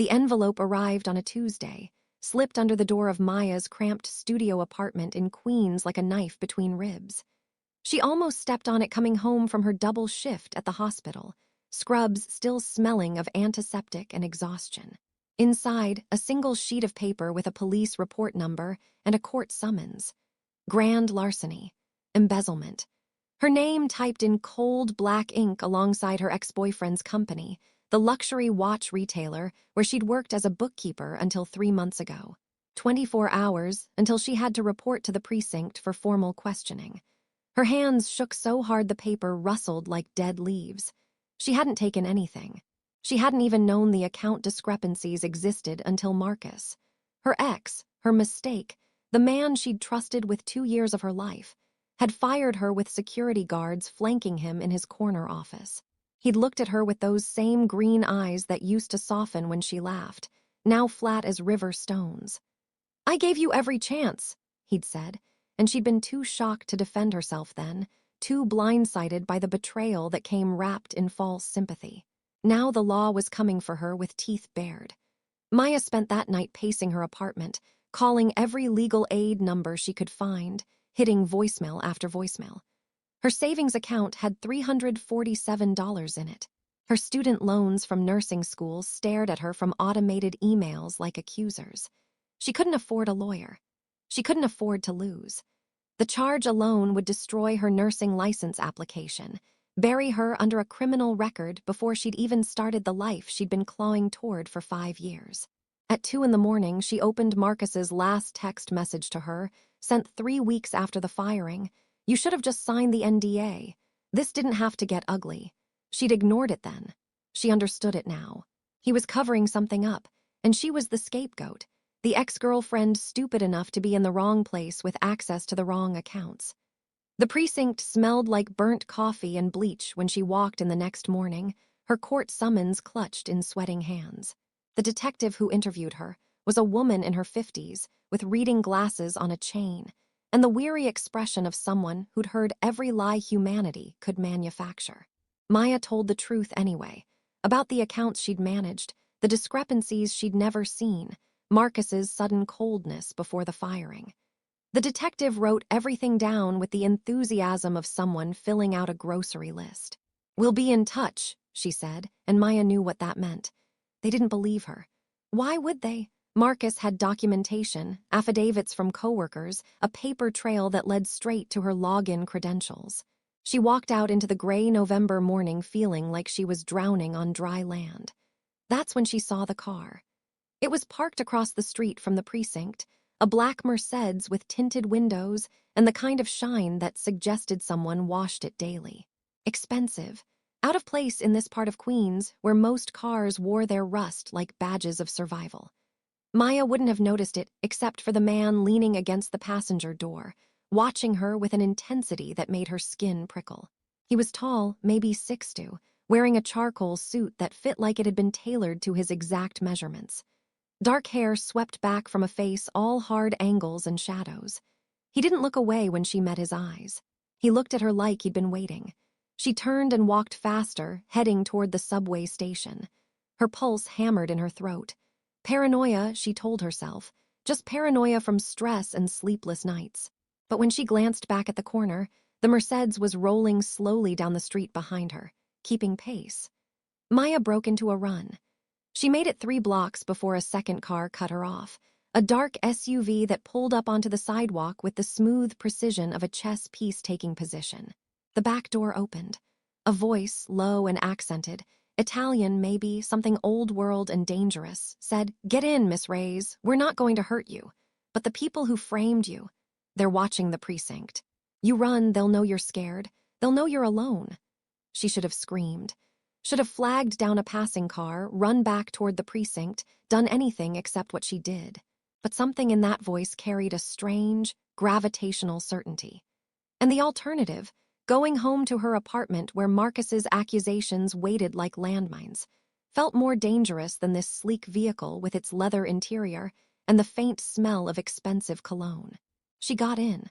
The envelope arrived on a Tuesday, slipped under the door of Maya's cramped studio apartment in Queens like a knife between ribs. She almost stepped on it coming home from her double shift at the hospital, scrubs still smelling of antiseptic and exhaustion. Inside, a single sheet of paper with a police report number and a court summons. Grand larceny. Embezzlement. Her name typed in cold black ink alongside her ex-boyfriend's company, the luxury watch retailer where she'd worked as a bookkeeper until 3 months ago. 24 hours until she had to report to the precinct for formal questioning. Her hands shook so hard the paper rustled like dead leaves. She hadn't taken anything. She hadn't even known the account discrepancies existed until Marcus. Her ex, her mistake, the man she'd trusted with 2 years of her life, had fired her with security guards flanking him in his corner office. He'd looked at her with those same green eyes that used to soften when she laughed, now flat as river stones. "I gave you every chance," he'd said, and she'd been too shocked to defend herself then, too blindsided by the betrayal that came wrapped in false sympathy. Now the law was coming for her with teeth bared. Maya spent that night pacing her apartment, calling every legal aid number she could find, hitting voicemail after voicemail. Her savings account had $347 in it. Her student loans from nursing school stared at her from automated emails like accusers. She couldn't afford a lawyer. She couldn't afford to lose. The charge alone would destroy her nursing license application, bury her under a criminal record before she'd even started the life she'd been clawing toward for 5 years. At 2 in the morning, she opened Marcus's last text message to her, sent 3 weeks after the firing. "You should have just signed the NDA. This didn't have to get ugly." She'd ignored it then. She understood it now. He was covering something up, and she was the scapegoat, the ex-girlfriend stupid enough to be in the wrong place with access to the wrong accounts. The precinct smelled like burnt coffee and bleach when she walked in the next morning, her court summons clutched in sweating hands. The detective who interviewed her was a woman in her 50s with reading glasses on a chain, and the weary expression of someone who'd heard every lie humanity could manufacture. Maya told the truth anyway, about the accounts she'd managed, the discrepancies she'd never seen, Marcus's sudden coldness before the firing. The detective wrote everything down with the enthusiasm of someone filling out a grocery list. "We'll be in touch," she said, and Maya knew what that meant. They didn't believe her. Why would they? Marcus had documentation, affidavits from coworkers, a paper trail that led straight to her login credentials. She walked out into the gray November morning feeling like she was drowning on dry land. That's when she saw the car. It was parked across the street from the precinct, a black Mercedes with tinted windows and the kind of shine that suggested someone washed it daily. Expensive. Out of place in this part of Queens where most cars wore their rust like badges of survival. Maya wouldn't have noticed it except for the man leaning against the passenger door, watching her with an intensity that made her skin prickle. He was tall, maybe 6'2", wearing a charcoal suit that fit like it had been tailored to his exact measurements. Dark hair swept back from a face all hard angles and shadows. He didn't look away when she met his eyes. He looked at her like he'd been waiting. She turned and walked faster, heading toward the subway station. Her pulse hammered in her throat. Paranoia, she told herself, just paranoia from stress and sleepless nights. But when she glanced back at the corner, the Mercedes was rolling slowly down the street behind her, keeping pace. Maya broke into a run. She made it 3 blocks before a second car cut her off, a dark SUV that pulled up onto the sidewalk with the smooth precision of a chess piece taking position. The back door opened. A voice, low and accented, Italian maybe, something old world and dangerous, said, "Get in, Miss Reyes, we're not going to hurt you. But the people who framed you, they're watching the precinct. You run, they'll know you're scared. They'll know you're alone." She should have screamed. Should have flagged down a passing car, run back toward the precinct, done anything except what she did. But something in that voice carried a strange, gravitational certainty. And the alternative, going home to her apartment where Marcus's accusations waited like landmines, felt more dangerous than this sleek vehicle with its leather interior and the faint smell of expensive cologne. She got in.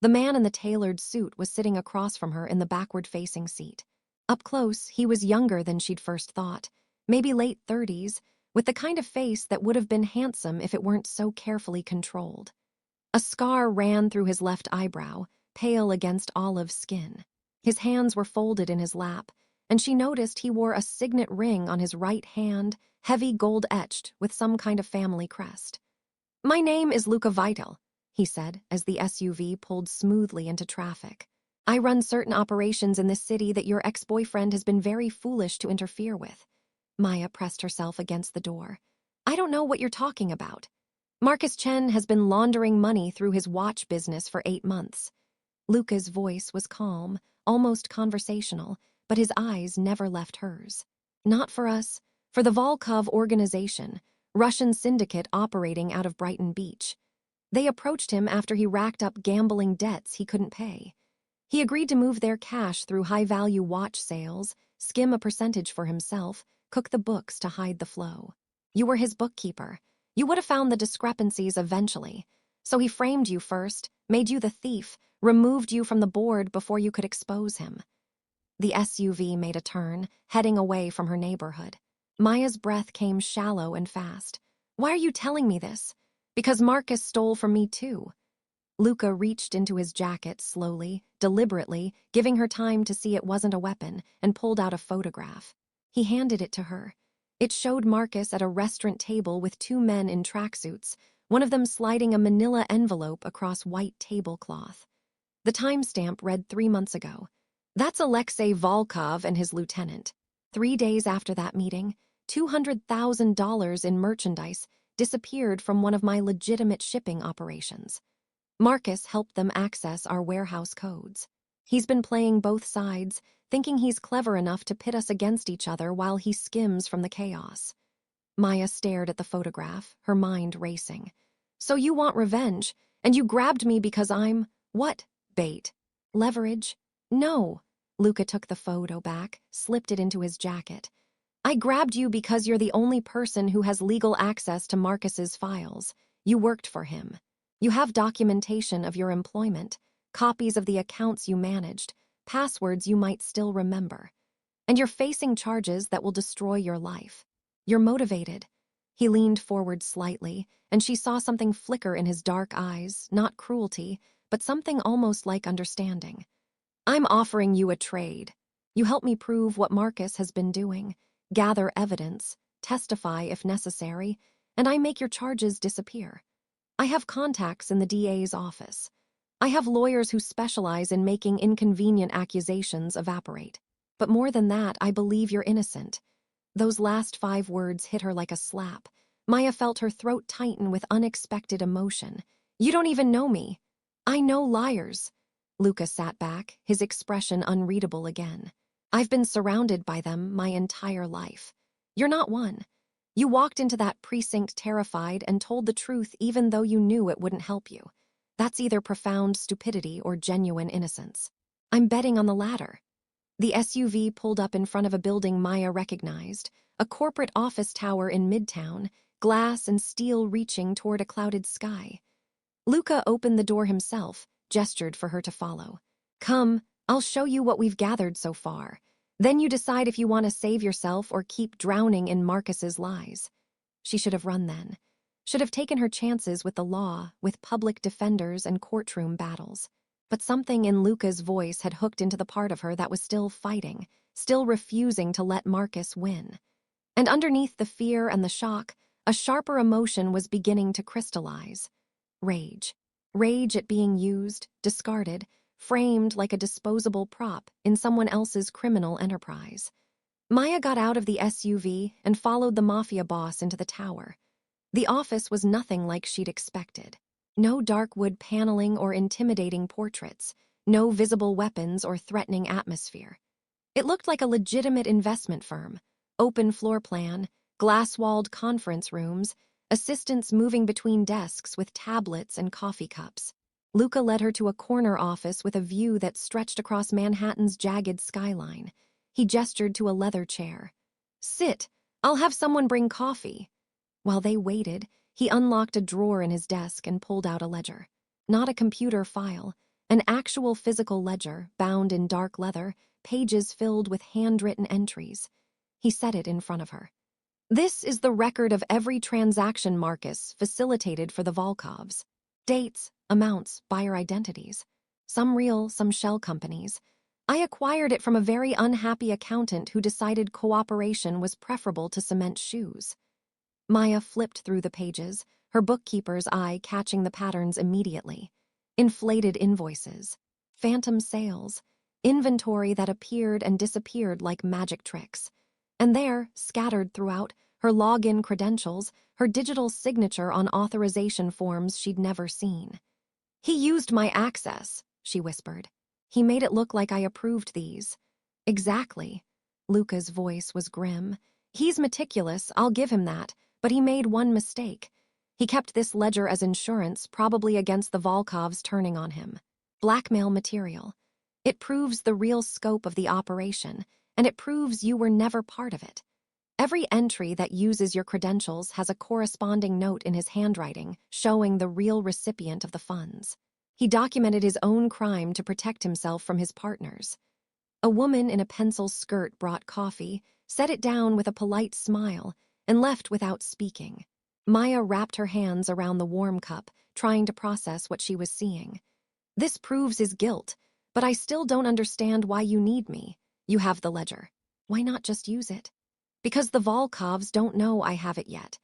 The man in the tailored suit was sitting across from her in the backward-facing seat. Up close, he was younger than she'd first thought, maybe late 30s, with the kind of face that would have been handsome if it weren't so carefully controlled. A scar ran through his left eyebrow, pale against olive skin. His hands were folded in his lap, and she noticed he wore a signet ring on his right hand, heavy gold-etched with some kind of family crest. "My name is Luca Vitale," he said as the SUV pulled smoothly into traffic. "I run certain operations in this city that your ex-boyfriend has been very foolish to interfere with." Maya pressed herself against the door. "I don't know what you're talking about. Marcus Chen has been laundering money through his watch business for 8 months. Luca's voice was calm, almost conversational, but his eyes never left hers. "Not for us, for the Volkov organization, Russian syndicate operating out of Brighton Beach. They approached him after he racked up gambling debts he couldn't pay. He agreed to move their cash through high-value watch sales, skim a percentage for himself, cook the books to hide the flow. You were his bookkeeper. You would have found the discrepancies eventually. So he framed you first, made you the thief, removed you from the board before you could expose him." The SUV made a turn, heading away from her neighborhood. Maya's breath came shallow and fast. "Why are you telling me this?" "Because Marcus stole from me too." Luca reached into his jacket slowly, deliberately, giving her time to see it wasn't a weapon, and pulled out a photograph. He handed it to her. It showed Marcus at a restaurant table with 2 men in tracksuits, one of them sliding a manila envelope across white tablecloth. The timestamp read 3 months ago. "That's Alexei Volkov and his lieutenant. 3 days after that meeting, $200,000 in merchandise disappeared from one of my legitimate shipping operations. Marcus helped them access our warehouse codes. He's been playing both sides, thinking he's clever enough to pit us against each other while he skims from the chaos." Maya stared at the photograph, her mind racing. "So you want revenge, and you grabbed me because I'm, what, bait? Leverage?" "No." Luca took the photo back, slipped it into his jacket. "I grabbed you because you're the only person who has legal access to Marcus's files. You worked for him. You have documentation of your employment, copies of the accounts you managed, passwords you might still remember. And you're facing charges that will destroy your life. You're motivated." He leaned forward slightly, and she saw something flicker in his dark eyes, not cruelty, but something almost like understanding. "I'm offering you a trade. You help me prove what Marcus has been doing, gather evidence, testify if necessary, and I make your charges disappear. I have contacts in the DA's office. I have lawyers who specialize in making inconvenient accusations evaporate. But more than that, I believe you're innocent." Those last 5 words hit her like a slap. Maya felt her throat tighten with unexpected emotion. "You don't even know me." "I know liars." Luca sat back, his expression unreadable again. "I've been surrounded by them my entire life. You're not one. You walked into that precinct terrified and told the truth even though you knew it wouldn't help you. That's either profound stupidity or genuine innocence. I'm betting on the latter." The SUV pulled up in front of a building Maya recognized, a corporate office tower in Midtown, glass and steel reaching toward a clouded sky. Luca opened the door himself, gestured for her to follow. "Come, I'll show you what we've gathered so far. Then you decide if you want to save yourself or keep drowning in Marcus's lies." She should have run then. Should have taken her chances with the law, with public defenders and courtroom battles. But something in Luca's voice had hooked into the part of her that was still fighting, still refusing to let Marcus win. And underneath the fear and the shock, a sharper emotion was beginning to crystallize. Rage. Rage at being used, discarded, framed like a disposable prop in someone else's criminal enterprise. Maya got out of the SUV and followed the Mafia boss into the tower. The office was nothing like she'd expected. No dark wood paneling or intimidating portraits, no visible weapons or threatening atmosphere. It looked like a legitimate investment firm. Open floor plan, glass-walled conference rooms, assistants moving between desks with tablets and coffee cups. Luca led her to a corner office with a view that stretched across Manhattan's jagged skyline. He gestured to a leather chair. "Sit. I'll have someone bring coffee." While they waited, he unlocked a drawer in his desk and pulled out a ledger. Not a computer file, an actual physical ledger, bound in dark leather, pages filled with handwritten entries. He set it in front of her. This is the record of every transaction Marcus facilitated for the Volkovs. Dates, amounts, buyer identities. Some real, some shell companies. I acquired it from a very unhappy accountant who decided cooperation was preferable to cement shoes. Maya flipped through the pages, her bookkeeper's eye catching the patterns immediately. Inflated invoices. Phantom sales. Inventory that appeared and disappeared like magic tricks. And there, scattered throughout, her login credentials, her digital signature on authorization forms she'd never seen. "He used my access," she whispered. "He made it look like I approved these." "Exactly." Luca's voice was grim. "He's meticulous, I'll give him that, but he made one mistake. He kept this ledger as insurance, probably against the Volkovs turning on him. Blackmail material. It proves the real scope of the operation, and it proves you were never part of it. Every entry that uses your credentials has a corresponding note in his handwriting showing the real recipient of the funds. He documented his own crime to protect himself from his partners." A woman in a pencil skirt brought coffee, set it down with a polite smile, and left without speaking. Maya wrapped her hands around the warm cup, trying to process what she was seeing. "This proves his guilt, but I still don't understand why you need me. You have the ledger. Why not just use it?" "Because the Volkovs don't know I have it yet.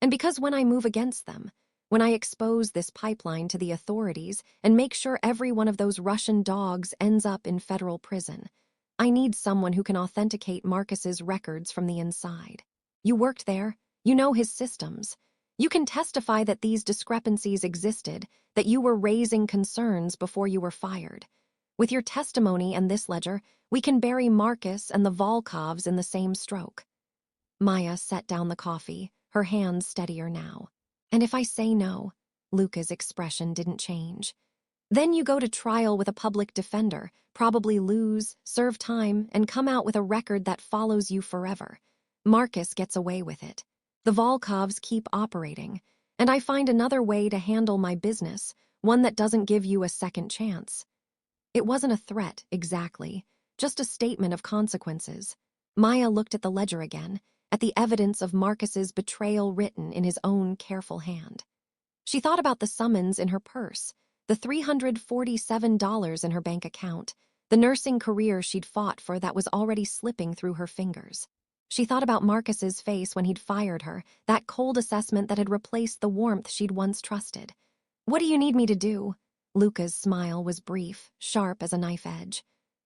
And because when I move against them, when I expose this pipeline to the authorities and make sure every one of those Russian dogs ends up in federal prison, I need someone who can authenticate Marcus's records from the inside. You worked there. You know his systems. You can testify that these discrepancies existed, that you were raising concerns before you were fired. With your testimony and this ledger, we can bury Marcus and the Volkovs in the same stroke." Maya set down the coffee, her hands steadier now. "And if I say no?" Luca's expression didn't change. "Then you go to trial with a public defender, probably lose, serve time, and come out with a record that follows you forever. Marcus gets away with it. The Volkovs keep operating, and I find another way to handle my business, one that doesn't give you a second chance." It wasn't a threat, exactly, just a statement of consequences. Maya looked at the ledger again, at the evidence of Marcus's betrayal written in his own careful hand. She thought about the summons in her purse, the $347 in her bank account, the nursing career she'd fought for that was already slipping through her fingers. She thought about Marcus's face when he'd fired her, that cold assessment that had replaced the warmth she'd once trusted. "What do you need me to do?" Luca's smile was brief, sharp as a knife edge.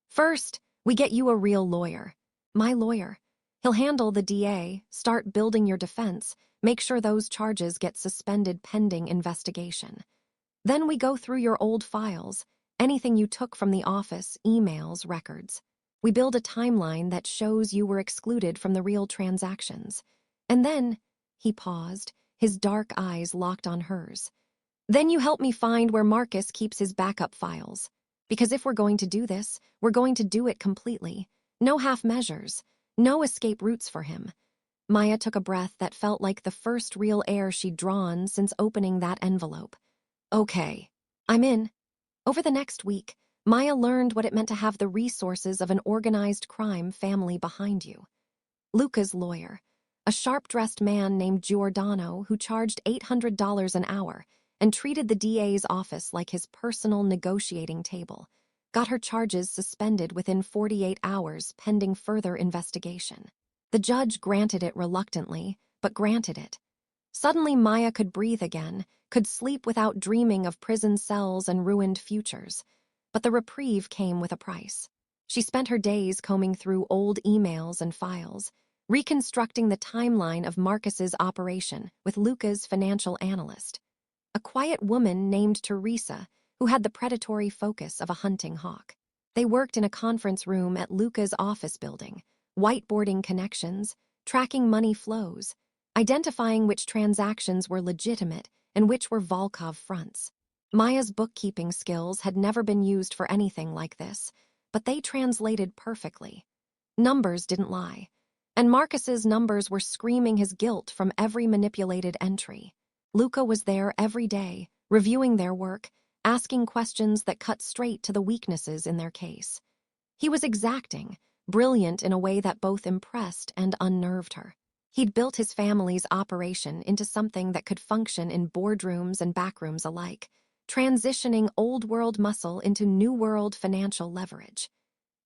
"First, we get you a real lawyer. My lawyer. He'll handle the DA, start building your defense, make sure those charges get suspended pending investigation. Then we go through your old files, anything you took from the office, emails, records. We build a timeline that shows you were excluded from the real transactions. And then," he paused, his dark eyes locked on hers, "then you help me find where Marcus keeps his backup files. Because if we're going to do this, we're going to do it completely. No half measures, no escape routes for him." Maya took a breath that felt like the first real air she'd drawn since opening that envelope. "Okay, I'm in." Over the next week, Maya learned what it meant to have the resources of an organized crime family behind you. Luca's lawyer, a sharp-dressed man named Giordano who charged $800 an hour and treated the DA's office like his personal negotiating table, got her charges suspended within 48 hours pending further investigation. The judge granted it reluctantly, but granted it. Suddenly Maya could breathe again, could sleep without dreaming of prison cells and ruined futures. But the reprieve came with a price. She spent her days combing through old emails and files, reconstructing the timeline of Marcus's operation with Luca's financial analyst, a quiet woman named Teresa who had the predatory focus of a hunting hawk. They worked in a conference room at Luca's office building, whiteboarding connections, tracking money flows, identifying which transactions were legitimate and which were Volkov fronts. Maya's bookkeeping skills had never been used for anything like this, but they translated perfectly. Numbers didn't lie, and Marcus's numbers were screaming his guilt from every manipulated entry. Luca was there every day, reviewing their work, asking questions that cut straight to the weaknesses in their case. He was exacting, brilliant in a way that both impressed and unnerved her. He'd built his family's operation into something that could function in boardrooms and backrooms alike, transitioning old-world muscle into new-world financial leverage.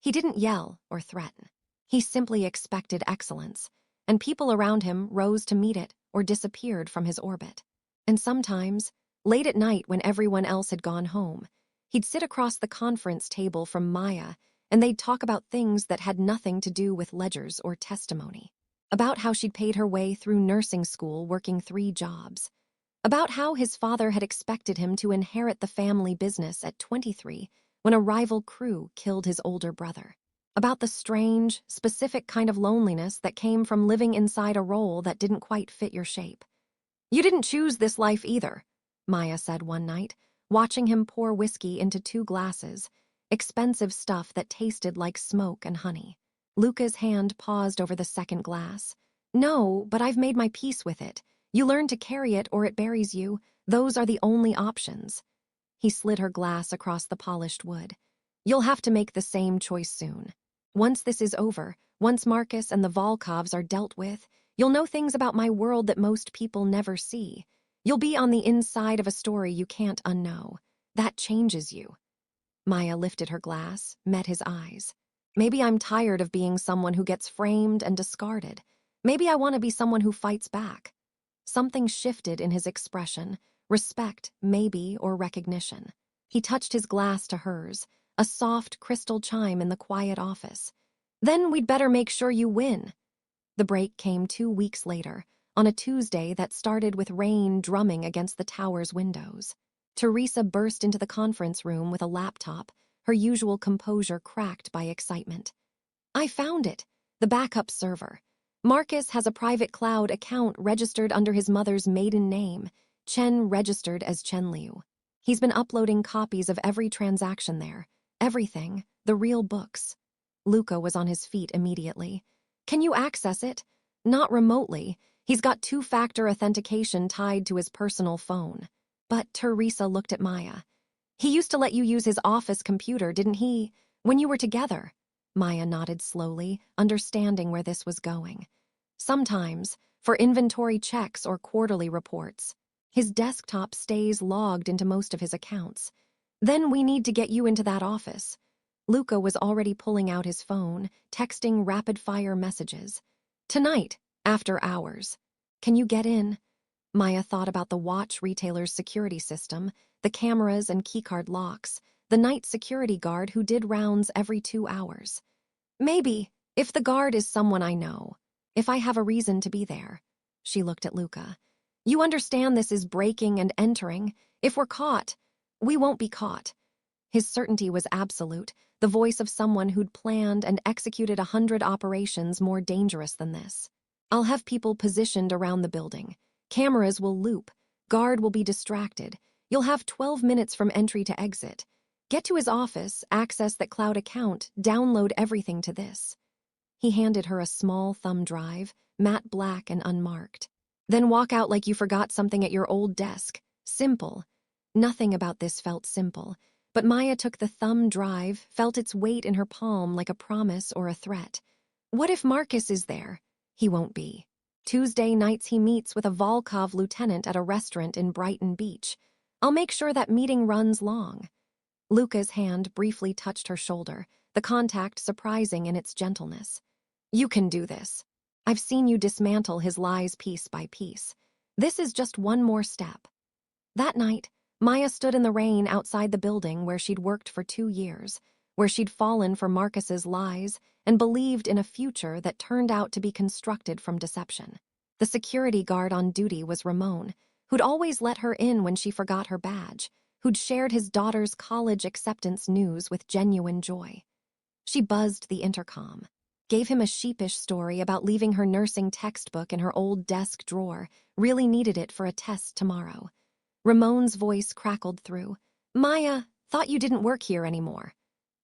He didn't yell or threaten. He simply expected excellence, and people around him rose to meet it or disappeared from his orbit. And sometimes, late at night when everyone else had gone home, he'd sit across the conference table from Maya and they'd talk about things that had nothing to do with ledgers or testimony. About how she'd paid her way through nursing school working 3 jobs. About how his father had expected him to inherit the family business at 23 when a rival crew killed his older brother. About the strange, specific kind of loneliness that came from living inside a role that didn't quite fit your shape. "You didn't choose this life either," Maya said one night, watching him pour whiskey into 2 glasses, expensive stuff that tasted like smoke and honey. Luca's hand paused over the second glass. "No, but I've made my peace with it. You learn to carry it or it buries you. Those are the only options." He slid her glass across the polished wood. "You'll have to make the same choice soon. Once this is over, once Marcus and the Volkovs are dealt with, you'll know things about my world that most people never see. You'll be on the inside of a story you can't unknow. That changes you." Maya lifted her glass, met his eyes. "Maybe I'm tired of being someone who gets framed and discarded. Maybe I want to be someone who fights back." Something shifted in his expression, respect, maybe, or recognition. He touched his glass to hers, a soft crystal chime in the quiet office. "Then we'd better make sure you win." The break came 2 weeks later, on a Tuesday that started with rain drumming against the tower's windows. Teresa burst into the conference room with a laptop, her usual composure cracked by excitement. "I found it, the backup server. Marcus has a private cloud account registered under his mother's maiden name, Chen registered as Chen Liu. He's been uploading copies of every transaction there, everything, the real books." Luca was on his feet immediately. "Can you access it?" "Not remotely. He's got 2-factor authentication tied to his personal phone." But Teresa looked at Maya. "He used to let you use his office computer, didn't he? When you were together?" Maya nodded slowly, understanding where this was going. "Sometimes, for inventory checks or quarterly reports. His desktop stays logged into most of his accounts. Then we need to get you into that office." Luca was already pulling out his phone, texting rapid-fire messages. "Tonight, after hours. Can you get in?" Maya thought about the watch retailer's security system, the cameras and keycard locks, the night security guard who did rounds every 2 hours. "Maybe, if the guard is someone I know. If I have a reason to be there." She looked at Luca. "You understand this is breaking and entering. If we're caught, we won't be caught." His certainty was absolute, the voice of someone who'd planned and executed 100 operations more dangerous than this. "I'll have people positioned around the building. Cameras will loop. Guard will be distracted. You'll have 12 minutes from entry to exit. Get to his office, access that cloud account, download everything to this." He handed her a small thumb drive, matte black and unmarked. "Then walk out like you forgot something at your old desk. Simple." Nothing about this felt simple, but Maya took the thumb drive, felt its weight in her palm like a promise or a threat. What if Marcus is there? He won't be. Tuesday nights he meets with a Volkov lieutenant at a restaurant in Brighton Beach. I'll make sure that meeting runs long. Luca's hand briefly touched her shoulder, the contact surprising in its gentleness. "You can do this. I've seen you dismantle his lies piece by piece. This is just one more step." That night, Maya stood in the rain outside the building where she'd worked for 2 years, where she'd fallen for Marcus's lies and believed in a future that turned out to be constructed from deception. The security guard on duty was Ramon, who'd always let her in when she forgot her badge, who'd shared his daughter's college acceptance news with genuine joy. She buzzed the intercom, gave him a sheepish story about leaving her nursing textbook in her old desk drawer, really needed it for a test tomorrow. Ramon's voice crackled through. "Maya, thought you didn't work here anymore."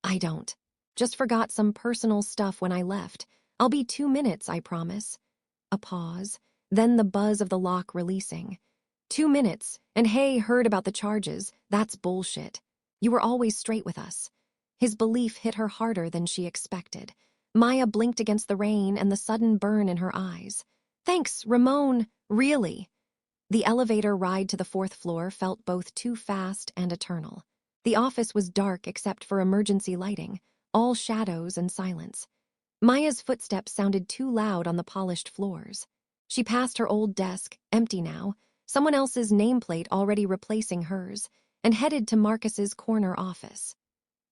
"I don't. Just forgot some personal stuff when I left. I'll be 2 minutes, I promise." A pause, then the buzz of the lock releasing. 2 minutes, and hey, heard about the charges. That's bullshit. You were always straight with us." His belief hit her harder than she expected. Maya blinked against the rain and the sudden burn in her eyes. Thanks, Ramon, really. The elevator ride to the 4th floor felt both too fast and eternal. The office was dark except for emergency lighting, all shadows and silence. Maya's footsteps sounded too loud on the polished floors. She passed her old desk, empty now, someone else's nameplate already replacing hers, and headed to Marcus's corner office.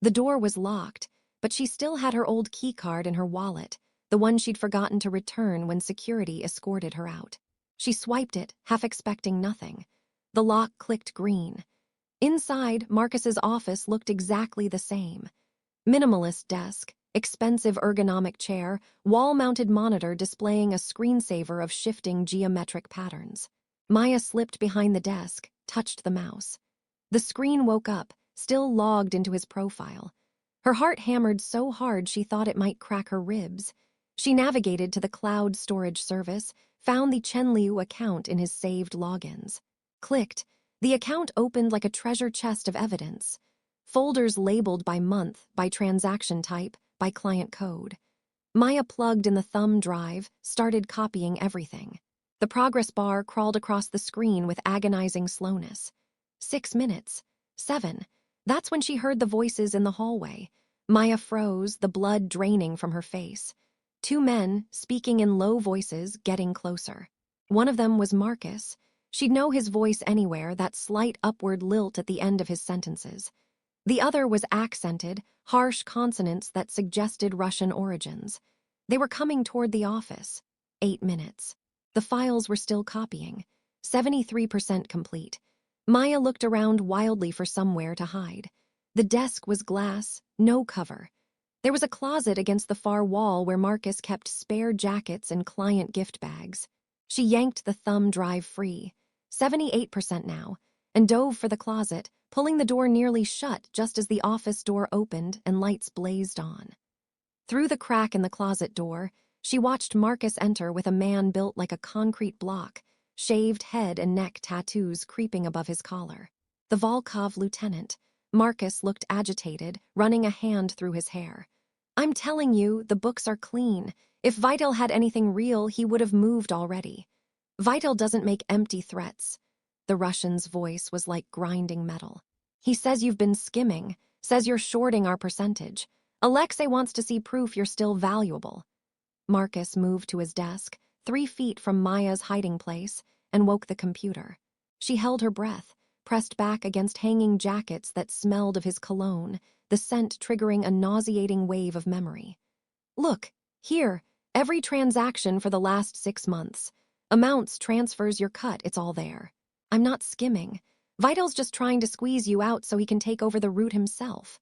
The door was locked, but she still had her old keycard in her wallet, the one she'd forgotten to return when security escorted her out. She swiped it, half expecting nothing. The lock clicked green. Inside, Marcus's office looked exactly the same. Minimalist desk, expensive ergonomic chair, wall-mounted monitor displaying a screensaver of shifting geometric patterns. Maya slipped behind the desk, touched the mouse. The screen woke up, still logged into his profile. Her heart hammered so hard she thought it might crack her ribs. She navigated to the cloud storage service, found the Chenliu account in his saved logins. Clicked. The account opened like a treasure chest of evidence. Folders labeled by month, by transaction type, by client code. Maya plugged in the thumb drive, started copying everything. The progress bar crawled across the screen with agonizing slowness. 6 minutes. 7. That's when she heard the voices in the hallway. Maya froze, the blood draining from her face. 2 men, speaking in low voices, getting closer. One of them was Marcus. She'd know his voice anywhere, that slight upward lilt at the end of his sentences. The other was accented, harsh consonants that suggested Russian origins. They were coming toward the office. 8 minutes. The files were still copying. 73% complete. Maya looked around wildly for somewhere to hide. The desk was glass, no cover. There was a closet against the far wall where Marcus kept spare jackets and client gift bags. She yanked the thumb drive free, 78% now, and dove for the closet, pulling the door nearly shut just as the office door opened and lights blazed on. Through the crack in the closet door, she watched Marcus enter with a man built like a concrete block, shaved head and neck tattoos creeping above his collar. The Volkov lieutenant. Marcus looked agitated, running a hand through his hair. I'm telling you, the books are clean. If Vital had anything real, he would have moved already. Vital doesn't make empty threats. The Russian's voice was like grinding metal. He says you've been skimming, says you're shorting our percentage. Alexei wants to see proof you're still valuable. Marcus moved to his desk, 3 feet from Maya's hiding place, and woke the computer. She held her breath, pressed back against hanging jackets that smelled of his cologne, the scent triggering a nauseating wave of memory. Look, here, every transaction for the last 6 months. Amounts, transfers, your cut, it's all there. I'm not skimming. Vital's just trying to squeeze you out so he can take over the route himself.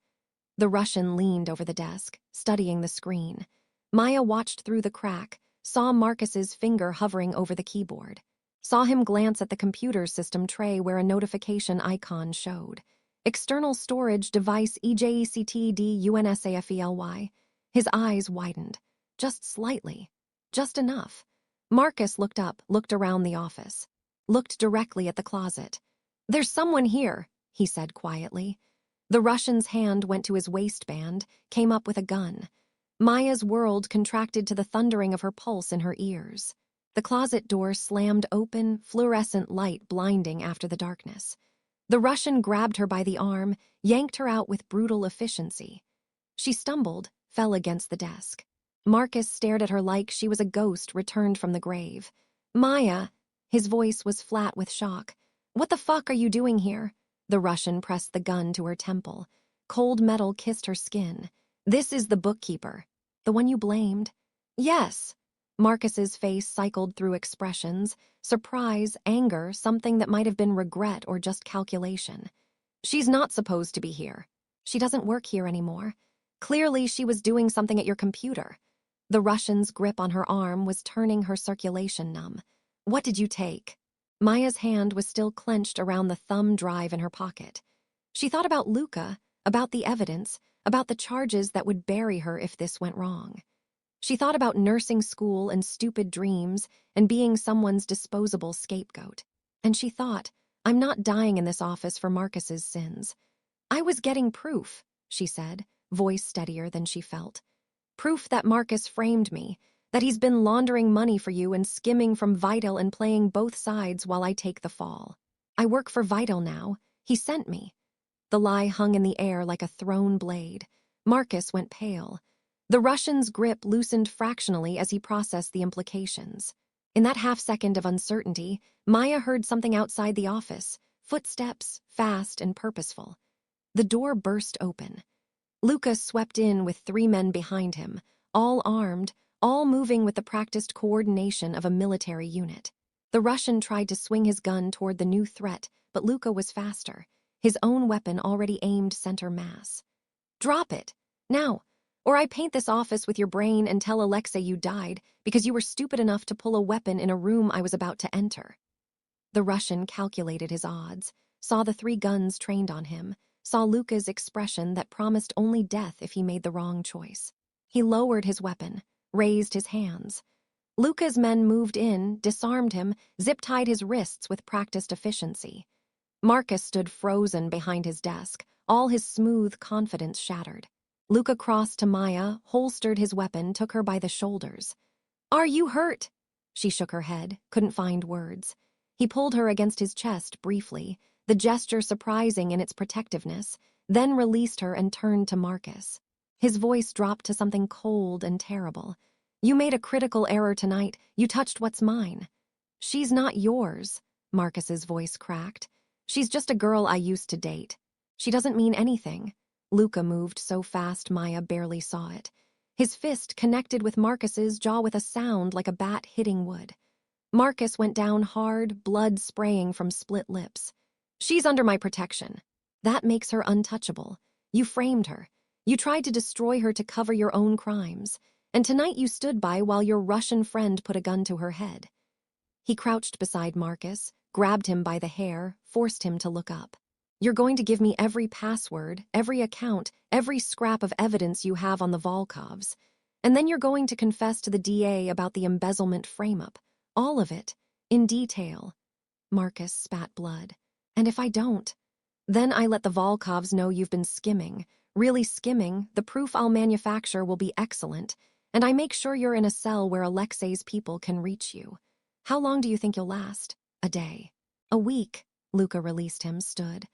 The Russian leaned over the desk, studying the screen. Maya watched through the crack, saw Marcus's finger hovering over the keyboard. Saw him glance at the computer system tray where a notification icon showed. External storage device EJECTDUNSAFELY. His eyes widened. Just slightly. Just enough. Marcus looked up, looked around the office. Looked directly at the closet. There's someone here, he said quietly. The Russian's hand went to his waistband, came up with a gun. Maya's world contracted to the thundering of her pulse in her ears. The closet door slammed open, fluorescent light blinding after the darkness. The Russian grabbed her by the arm, yanked her out with brutal efficiency. She stumbled, fell against the desk. Marcus stared at her like she was a ghost returned from the grave. Maya, his voice was flat with shock. What the fuck are you doing here? The Russian pressed the gun to her temple. Cold metal kissed her skin. This is the bookkeeper. The one you blamed? Yes. Marcus's face cycled through expressions, surprise, anger, something that might have been regret or just calculation. She's not supposed to be here. She doesn't work here anymore. Clearly she was doing something at your computer. The Russian's grip on her arm was turning her circulation numb. What did you take? Maya's hand was still clenched around the thumb drive in her pocket. She thought about Luca, about the evidence, about the charges that would bury her if this went wrong. She thought about nursing school and stupid dreams and being someone's disposable scapegoat. And she thought, I'm not dying in this office for Marcus's sins. I was getting proof, she said, voice steadier than she felt. Proof that Marcus framed me, That he's been laundering money for you and skimming from Vital and playing both sides while I take the fall. I work for Vital now. He sent me. The lie hung in the air like a thrown blade. Marcus went pale. The Russian's grip loosened fractionally as he processed the implications. In that half-second of uncertainty, Maya heard something outside the office, footsteps, fast and purposeful. The door burst open. Luca swept in with 3 men behind him, all armed, all moving with the practiced coordination of a military unit. The Russian tried to swing his gun toward the new threat, but Luca was faster, his own weapon already aimed center mass. Drop it, now, or I paint this office with your brain and tell Alexei you died because you were stupid enough to pull a weapon in a room I was about to enter. The Russian calculated his odds, saw the 3 guns trained on him, saw Luca's expression that promised only death if he made the wrong choice. He lowered his weapon, raised his hands. Luca's men moved in, disarmed him, zip-tied his wrists with practiced efficiency. Marcus stood frozen behind his desk, all his smooth confidence shattered. Luca crossed to Maya, holstered his weapon, took her by the shoulders. "Are you hurt?" She shook her head, couldn't find words. He pulled her against his chest briefly, the gesture surprising in its protectiveness, then released her and turned to Marcus. His voice dropped to something cold and terrible. "You made a critical error tonight. You touched what's mine." "She's not yours," Marcus's voice cracked. "She's just a girl I used to date. She doesn't mean anything." Luca moved so fast Maya barely saw it. His fist connected with Marcus's jaw with a sound like a bat hitting wood. Marcus went down hard, blood spraying from split lips. "She's under my protection. That makes her untouchable. You framed her. You tried to destroy her to cover your own crimes. And tonight you stood by while your Russian friend put a gun to her head." He crouched beside Marcus, grabbed him by the hair, forced him to look up. "You're going to give me every password, every account, every scrap of evidence you have on the Volkovs. And then you're going to confess to the DA about the embezzlement frame-up. All of it, in detail." Marcus spat blood. "And if I don't? Then I let the Volkovs know you've been skimming. Really skimming, the proof I'll manufacture will be excellent, and I make sure you're in a cell where Alexei's people can reach you. How long do you think you'll last? A day? A week?" Luca released him, stood.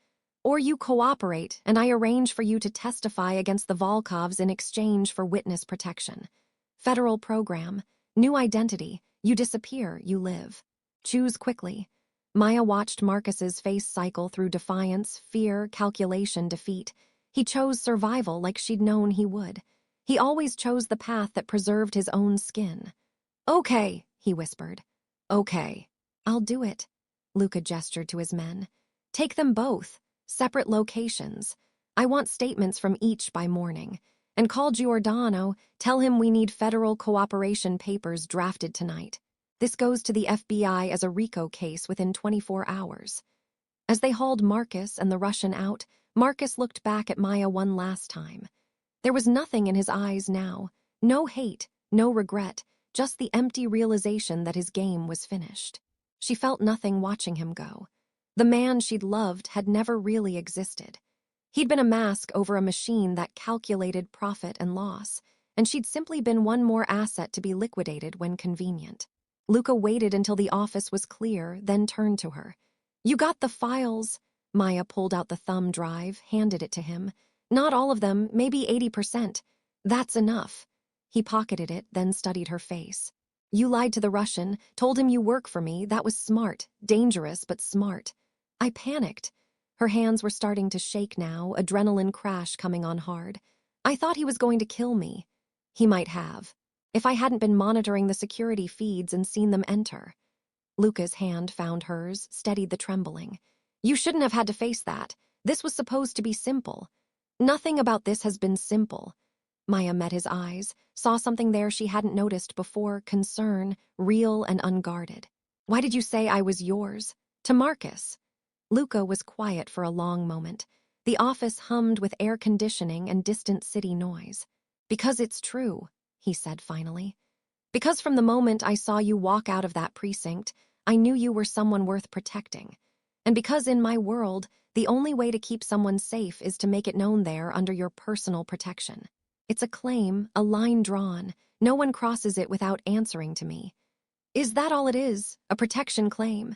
"Or you cooperate, and I arrange for you to testify against the Volkovs in exchange for witness protection. Federal program, new identity, you disappear, you live. Choose quickly." Maya watched Marcus's face cycle through defiance, fear, calculation, defeat. He chose survival like she'd known he would. He always chose the path that preserved his own skin. "Okay," he whispered. "Okay. I'll do it." Luca gestured to his men. "Take them both. Separate locations. I want statements from each by morning. And call Giordano, tell him we need federal cooperation papers drafted tonight. This goes to the FBI as a RICO case within 24 hours. As they hauled Marcus and the Russian out, Marcus looked back at Maya one last time. There was nothing in his eyes now. No hate, no regret, just the empty realization that his game was finished. She felt nothing watching him go. The man she'd loved had never really existed. He'd been a mask over a machine that calculated profit and loss, and she'd simply been one more asset to be liquidated when convenient. Luca waited until the office was clear, then turned to her. "You got the files." Maya pulled out the thumb drive, handed it to him. "Not all of them, maybe 80%. That's enough." He pocketed it, then studied her face. "You lied to the Russian, told him you work for me. That was smart, dangerous, but smart." I panicked. Her hands were starting to shake now, adrenaline crash coming on hard. "I thought he was going to kill me." "He might have. If I hadn't been monitoring the security feeds and seen them enter." Luca's hand found hers, steadied the trembling. "You shouldn't have had to face that. This was supposed to be simple." "Nothing about this has been simple." Maya met his eyes, saw something there she hadn't noticed before, concern, real and unguarded. "Why did you say I was yours?" "To Marcus." Luca was quiet for a long moment. The office hummed with air conditioning and distant city noise. "Because it's true," he said finally. "Because from the moment I saw you walk out of that precinct, I knew you were someone worth protecting. And because in my world, the only way to keep someone safe is to make it known they're under your personal protection." It's a claim, a line drawn. No one crosses it without answering to me. Is that all it is? A protection claim?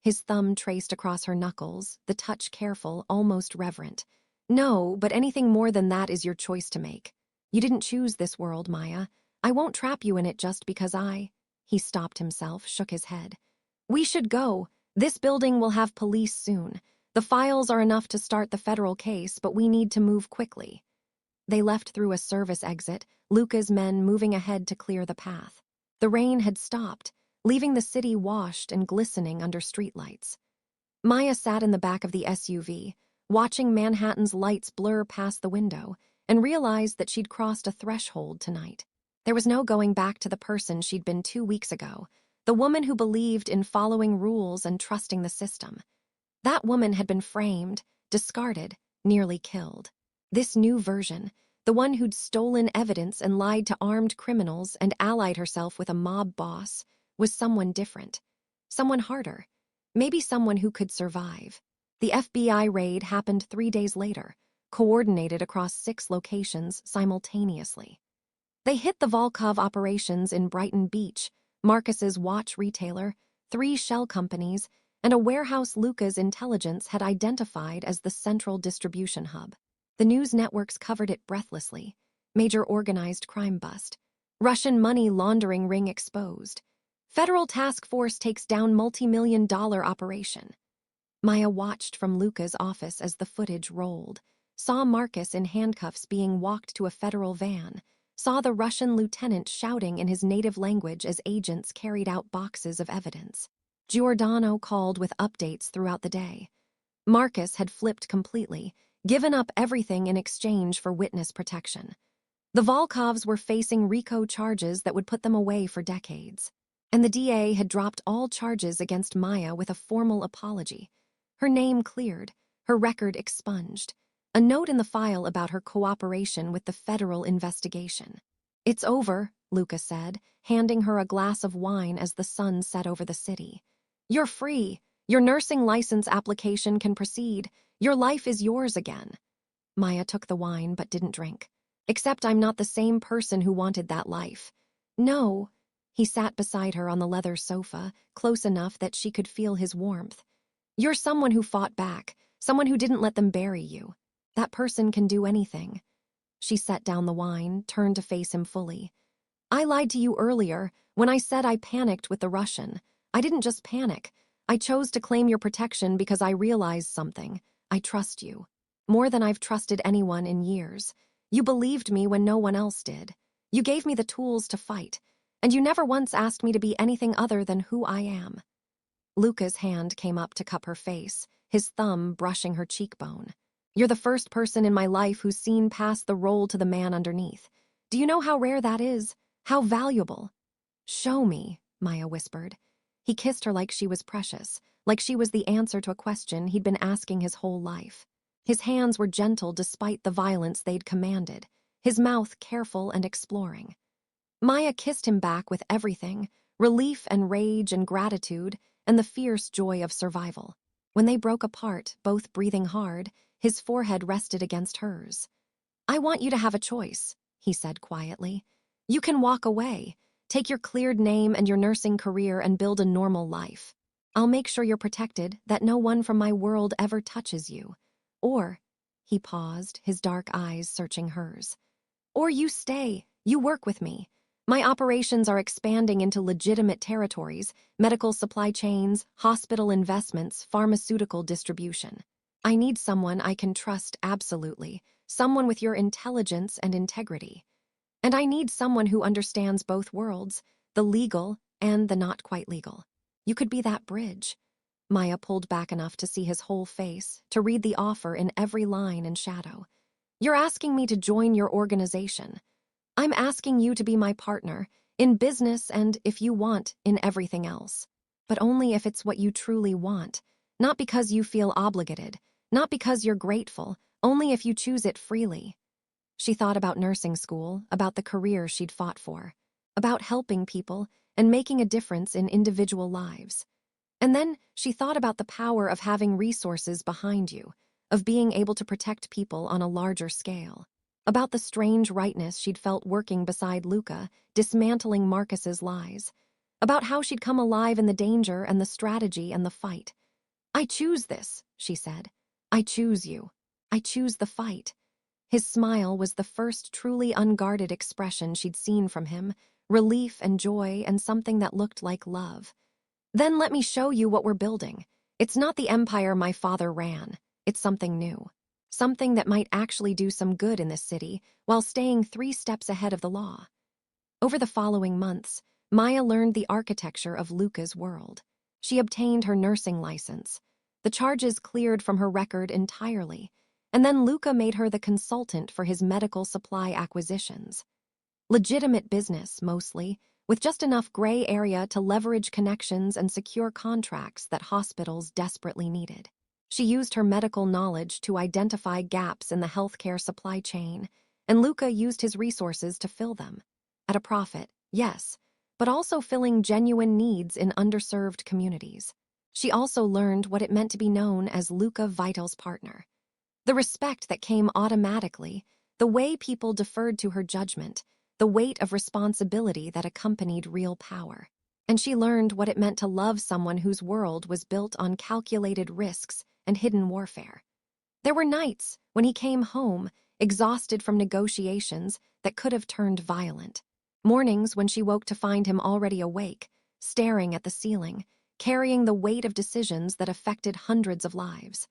His thumb traced across her knuckles, the touch careful, almost reverent. No, but anything more than that is your choice to make. You didn't choose this world, Maya. I won't trap you in it just because I... He stopped himself, shook his head. We should go. This building will have police soon. The files are enough to start the federal case, but we need to move quickly. They left through a service exit, Luca's men moving ahead to clear the path. The rain had stopped, leaving the city washed and glistening under streetlights. Maya sat in the back of the SUV, watching Manhattan's lights blur past the window, and realized that she'd crossed a threshold tonight. There was no going back to the person she'd been 2 weeks ago, the woman who believed in following rules and trusting the system. That woman had been framed, discarded, nearly killed. This new version, the one who'd stolen evidence and lied to armed criminals and allied herself with a mob boss, was someone different. Someone harder. Maybe someone who could survive. The FBI raid happened 3 days later, coordinated across 6 locations simultaneously. They hit the Volkov operations in Brighton Beach, Marcus's watch retailer, 3 shell companies, and a warehouse Luca's intelligence had identified as the central distribution hub. The news networks covered it breathlessly. Major organized crime bust. Russian money laundering ring exposed. Federal task force takes down multi-million-dollar operation. Maya watched from Luca's office as the footage rolled, saw Marcus in handcuffs being walked to a federal van, saw the Russian lieutenant shouting in his native language as agents carried out boxes of evidence. Giordano called with updates throughout the day. Marcus had flipped completely, given up everything in exchange for witness protection. The Volkovs were facing RICO charges that would put them away for decades. And the DA had dropped all charges against Maya with a formal apology. Her name cleared, her record expunged. A note in the file about her cooperation with the federal investigation. It's over, Luca said, handing her a glass of wine as the sun set over the city. You're free. Your nursing license application can proceed. Your life is yours again. Maya took the wine but didn't drink. Except I'm not the same person who wanted that life. No. He sat beside her on the leather sofa, close enough that she could feel his warmth. You're someone who fought back, someone who didn't let them bury you. That person can do anything. She set down the wine, turned to face him fully. I lied to you earlier when I said I panicked with the Russian. I didn't just panic. I chose to claim your protection because I realized something. I trust you. More than I've trusted anyone in years. You believed me when no one else did. You gave me the tools to fight. And you never once asked me to be anything other than who I am. Luca's hand came up to cup her face, his thumb brushing her cheekbone. You're the first person in my life who's seen past the role to the man underneath. Do you know how rare that is? How valuable? Show me, Maya whispered. He kissed her like she was precious, like she was the answer to a question he'd been asking his whole life. His hands were gentle despite the violence they'd commanded, his mouth careful and exploring. Maya kissed him back with everything, relief and rage and gratitude, and the fierce joy of survival. When they broke apart, both breathing hard, his forehead rested against hers. I want you to have a choice, he said quietly. You can walk away, take your cleared name and your nursing career and build a normal life. I'll make sure you're protected, that no one from my world ever touches you. Or, he paused, his dark eyes searching hers. Or you stay, you work with me. My operations are expanding into legitimate territories, medical supply chains, hospital investments, pharmaceutical distribution. I need someone I can trust absolutely, someone with your intelligence and integrity. And I need someone who understands both worlds, the legal and the not quite legal. You could be that bridge. Maya pulled back enough to see his whole face, to read the offer in every line and shadow. You're asking me to join your organization. I'm asking you to be my partner, in business and, if you want, in everything else. But only if it's what you truly want, not because you feel obligated, not because you're grateful, only if you choose it freely. She thought about nursing school, about the career she'd fought for, about helping people and making a difference in individual lives. And then she thought about the power of having resources behind you, of being able to protect people on a larger scale. about the strange rightness she'd felt working beside Luca, dismantling Marcus's lies, about how she'd come alive in the danger and the strategy and the fight. "I choose this," she said. "I choose you. I choose the fight." His smile was the first truly unguarded expression she'd seen from him, relief and joy and something that looked like love. "Then let me show you what we're building. It's not the empire my father ran. It's something new. Something that might actually do some good in this city while staying 3 steps ahead of the law." Over the following months, Maya learned the architecture of Luca's world. She obtained her nursing license. The charges cleared from her record entirely, and then Luca made her the consultant for his medical supply acquisitions. Legitimate business, mostly, with just enough gray area to leverage connections and secure contracts that hospitals desperately needed. She used her medical knowledge to identify gaps in the healthcare supply chain, and Luca used his resources to fill them. At a profit, yes, but also filling genuine needs in underserved communities. She also learned what it meant to be known as Luca Vitale's partner. The respect that came automatically, the way people deferred to her judgment, the weight of responsibility that accompanied real power. And she learned what it meant to love someone whose world was built on calculated risks and hidden warfare. There were nights when he came home, exhausted from negotiations that could have turned violent. Mornings when she woke to find him already awake, staring at the ceiling, carrying the weight of decisions that affected hundreds of lives.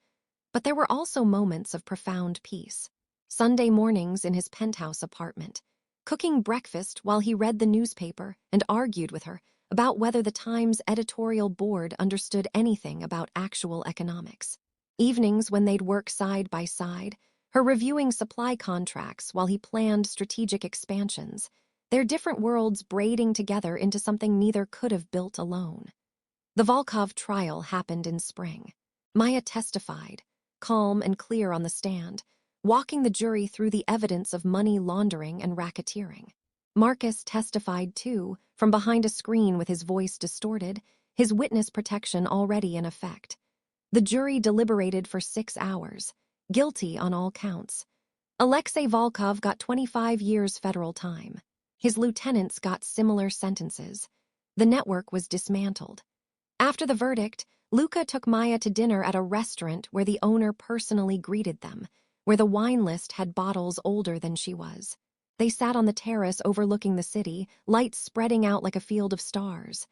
But there were also moments of profound peace. Sunday mornings in his penthouse apartment, cooking breakfast while he read the newspaper and argued with her about whether the Times editorial board understood anything about actual economics. Evenings when they'd work side by side, her reviewing supply contracts while he planned strategic expansions, their different worlds braiding together into something neither could have built alone. The Volkov trial happened in spring. Maya testified, calm and clear on the stand, walking the jury through the evidence of money laundering and racketeering. Marcus testified too, from behind a screen with his voice distorted, his witness protection already in effect. The jury deliberated for 6 hours, guilty on all counts. Alexei Volkov got 25 years federal time. His lieutenants got similar sentences. The network was dismantled. After the verdict, Luca took Maya to dinner at a restaurant where the owner personally greeted them, where the wine list had bottles older than she was. They sat on the terrace overlooking the city, lights spreading out like a field of stars.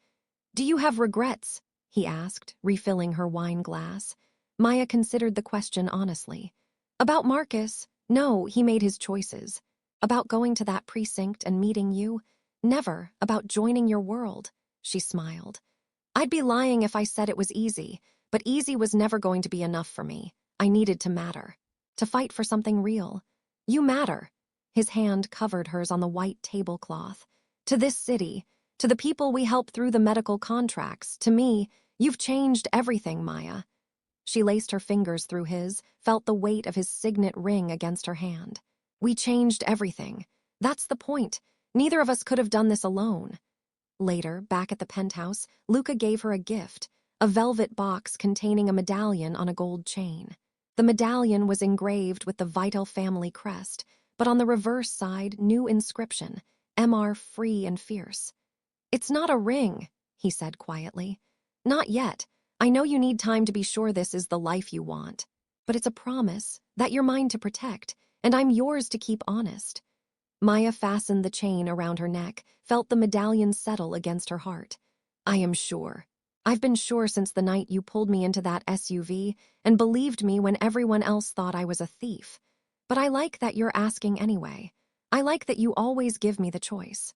"Do you have regrets?" he asked, refilling her wine glass. Maya considered the question honestly. "About Marcus, no, he made his choices. About going to that precinct and meeting you, never. About joining your world," she smiled. "I'd be lying if I said it was easy, but easy was never going to be enough for me. I needed to matter, to fight for something real. You matter." His hand covered hers on the white tablecloth. "To this city, to the people we help through the medical contracts, to me, you've changed everything, Maya." She laced her fingers through his, felt the weight of his signet ring against her hand. "We changed everything. That's the point. Neither of us could have done this alone." Later, back at the penthouse, Luca gave her a gift, a velvet box containing a medallion on a gold chain. The medallion was engraved with the Vital family crest, but on the reverse side, new inscription, "MR free and fierce." "It's not a ring," he said quietly. "Not yet. I know you need time to be sure this is the life you want. But it's a promise that you're mine to protect, and I'm yours to keep honest." Maya fastened the chain around her neck, felt the medallion settle against her heart. "I am sure. I've been sure since the night you pulled me into that SUV and believed me when everyone else thought I was a thief. But I like that you're asking anyway. I like that you always give me the choice."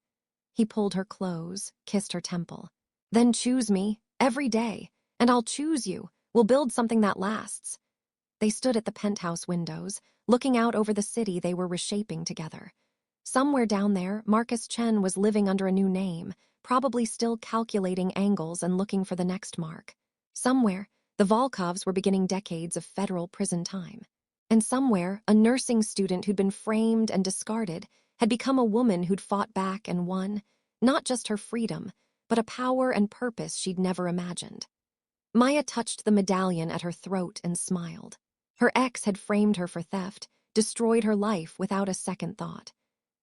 He pulled her close, kissed her temple. "Then choose me, every day, and I'll choose you. We'll build something that lasts." They stood at the penthouse windows, looking out over the city they were reshaping together. Somewhere down there, Marcus Chen was living under a new name, probably still calculating angles and looking for the next mark. Somewhere, the Volkovs were beginning decades of federal prison time. And somewhere, a nursing student who'd been framed and discarded had become a woman who'd fought back and won, not just her freedom, but a power and purpose she'd never imagined. Maya touched the medallion at her throat and smiled. Her ex had framed her for theft, destroyed her life without a second thought.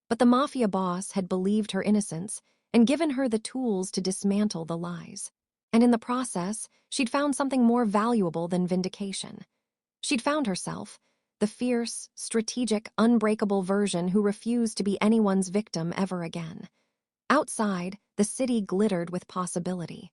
But the mafia boss had believed her innocence and given her the tools to dismantle the lies. And in the process, she'd found something more valuable than vindication. She'd found herself, the fierce, strategic, unbreakable version who refused to be anyone's victim ever again. Outside, the city glittered with possibility.